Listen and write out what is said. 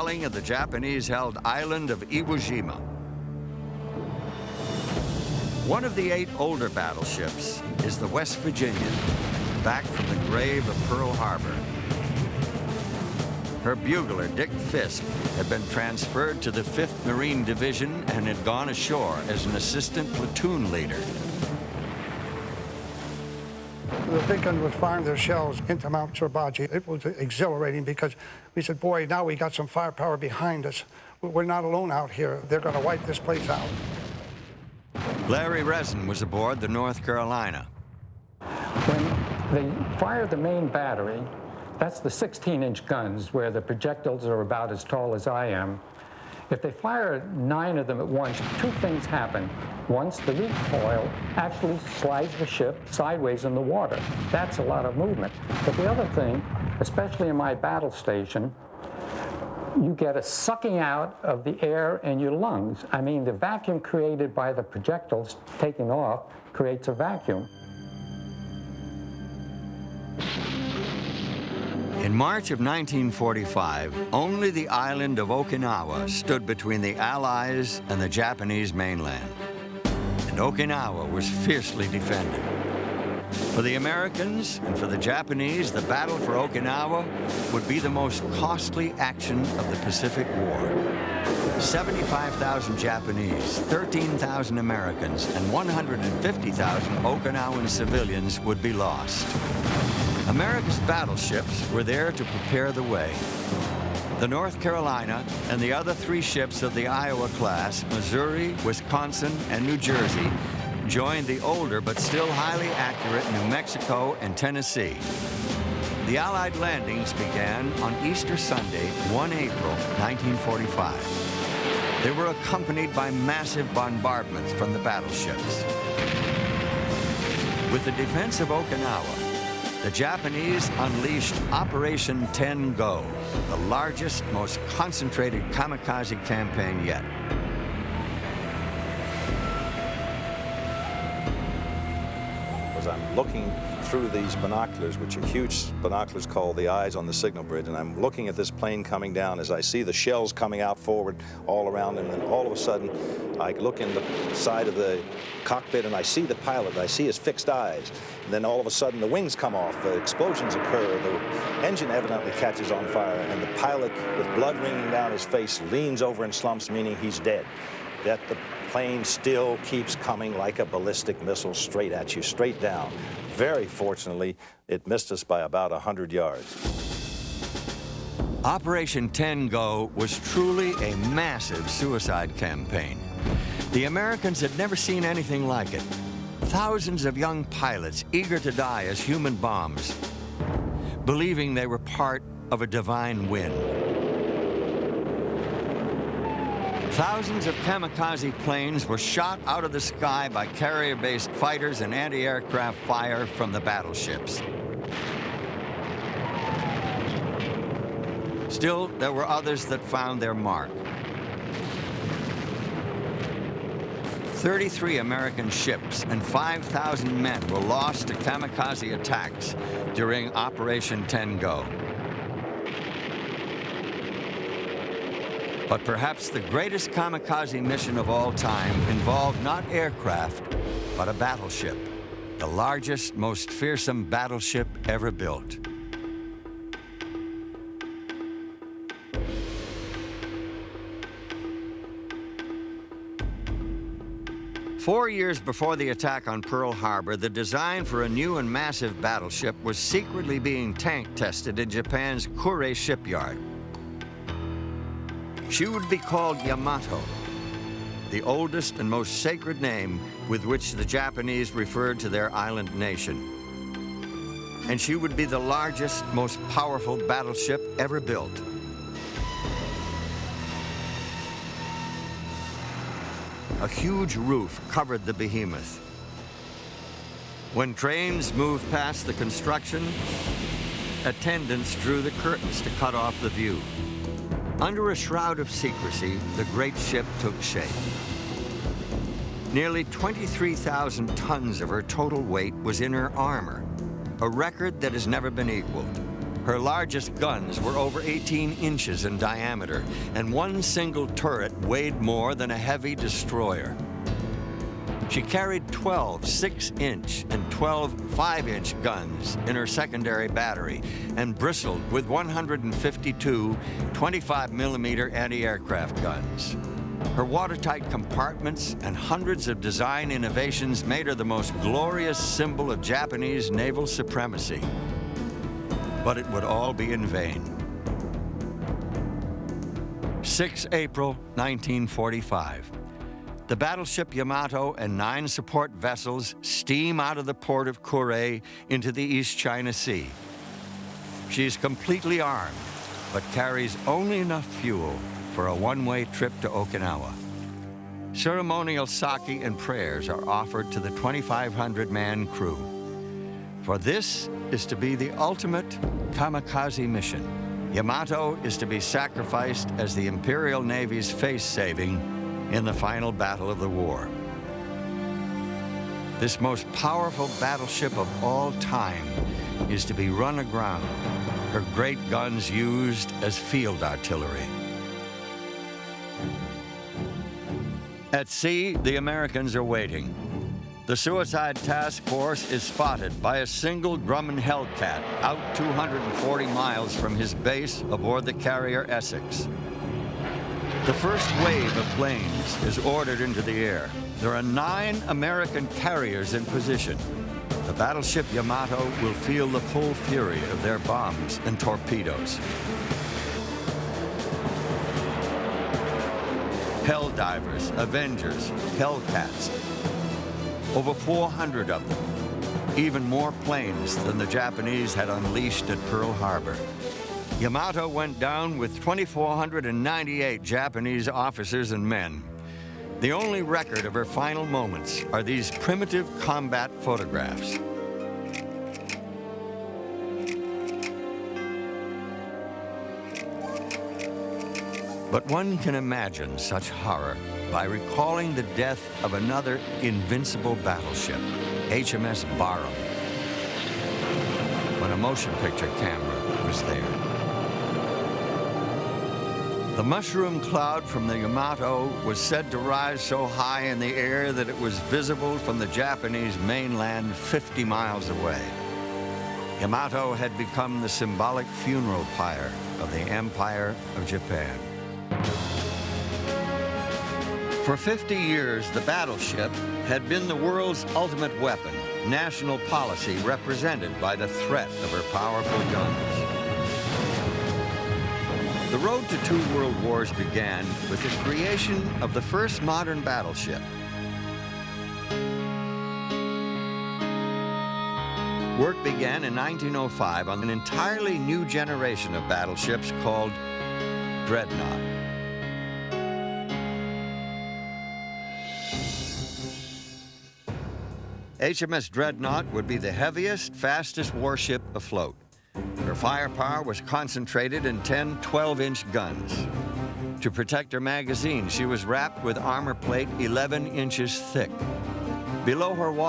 of the Japanese-held island of Iwo Jima. One of the 8 older battleships is the West Virginia, back from the grave of Pearl Harbor. Her bugler, Dick Fisk, had been transferred to the 5th Marine Division and had gone ashore as an assistant platoon leader. The big gun was firing their shells into Mount Sorbaji. It was exhilarating because we said, boy, now we got some firepower behind us. We're not alone out here. They're going to wipe this place out. Larry Resin was aboard the North Carolina. When they fired the main battery, that's the 16-inch guns where the projectiles are about as tall as I am. If they fire 9 of them at once, 2 things happen. Once, the recoil actually slides the ship sideways in the water. That's a lot of movement. But the other thing, especially in my battle station, you get a sucking out of the air in your lungs. I mean, the vacuum created by the projectiles taking off creates a vacuum. In March of 1945, only the island of Okinawa stood between the Allies and the Japanese mainland. And Okinawa was fiercely defended. For the Americans and for the Japanese, the battle for Okinawa would be the most costly action of the Pacific War. 75,000 Japanese, 13,000 Americans, and 150,000 Okinawan civilians would be lost. America's battleships were there to prepare the way. The North Carolina and the other 3 ships of the Iowa class, Missouri, Wisconsin, and New Jersey, joined the older but still highly accurate New Mexico and Tennessee. The Allied landings began on Easter Sunday, 1 April 1945. They were accompanied by massive bombardments from the battleships. With the defense of Okinawa, the Japanese unleashed Operation 10 Go, the largest, most concentrated kamikaze campaign yet. As I'm looking through these binoculars, which are huge binoculars called the eyes on the signal bridge, and I'm looking at this plane coming down as I see the shells coming out forward all around, and then all of a sudden I look in the side of the cockpit and I see the pilot, I see his fixed eyes, and then all of a sudden the wings come off, explosions occur, the engine evidently catches on fire, and the pilot, with blood ringing down his face, leans over and slumps, meaning he's dead. That the plane still keeps coming like a ballistic missile straight at you, straight down. Very fortunately, it missed us by about 100 yards. Operation 10 Go was truly a massive suicide campaign. The Americans had never seen anything like it. Thousands of young pilots eager to die as human bombs, believing they were part of a divine wind. Thousands of kamikaze planes were shot out of the sky by carrier-based fighters and anti-aircraft fire from the battleships. Still, there were others that found their mark. 33 American ships and 5,000 men were lost to kamikaze attacks during Operation 10 Go. But perhaps the greatest kamikaze mission of all time involved not aircraft, but a battleship, the largest, most fearsome battleship ever built. Four years before the attack on Pearl Harbor, the design for a new and massive battleship was secretly being tank tested in Japan's Kure shipyard. She would be called Yamato, the oldest and most sacred name with which the Japanese referred to their island nation. And she would be the largest, most powerful battleship ever built. A huge roof covered the behemoth. When trains moved past the construction, attendants drew the curtains to cut off the view. Under a shroud of secrecy, the great ship took shape. Nearly 23,000 tons of her total weight was in her armor, a record that has never been equaled. Her largest guns were over 18 inches in diameter, and one single turret weighed more than a heavy destroyer. She carried 12 6-inch and 12 5-inch guns in her secondary battery and bristled with 152 25mm anti-aircraft guns. Her watertight compartments and hundreds of design innovations made her the most glorious symbol of Japanese naval supremacy. But it would all be in vain. 6 April 1945. The battleship Yamato and 9 support vessels steam out of the port of Kure into the East China Sea. She is completely armed, but carries only enough fuel for a one-way trip to Okinawa. Ceremonial sake and prayers are offered to the 2,500-man crew. For this is to be the ultimate kamikaze mission. Yamato is to be sacrificed as the Imperial Navy's face-saving in the final battle of the war. This most powerful battleship of all time is to be run aground, her great guns used as field artillery. At sea, the Americans are waiting. The Suicide Task Force is spotted by a single Grumman Hellcat out 240 miles from his base aboard the carrier Essex. The first wave of planes is ordered into the air. There are 9 American carriers in position. The battleship Yamato will feel the full fury of their bombs and torpedoes. Helldivers, Avengers, Hellcats, over 400 of them, even more planes than the Japanese had unleashed at Pearl Harbor. Yamato went down with 2,498 Japanese officers and men. The only record of her final moments are these primitive combat photographs. But one can imagine such horror by recalling the death of another invincible battleship, HMS Barham, when a motion picture camera was there. The mushroom cloud from the Yamato was said to rise so high in the air that it was visible from the Japanese mainland 50 miles away. Yamato had become the symbolic funeral pyre of the Empire of Japan. For 50 years, the battleship had been the world's ultimate weapon, national policy represented by the threat of her powerful guns. The road to 2 world wars began with the creation of the first modern battleship. Work began in 1905 on an entirely new generation of battleships called Dreadnought. HMS Dreadnought would be the heaviest, fastest warship afloat. Her firepower was concentrated in 10 12-inch guns. To protect her magazine, she was wrapped with armor plate 11 inches thick. Below her water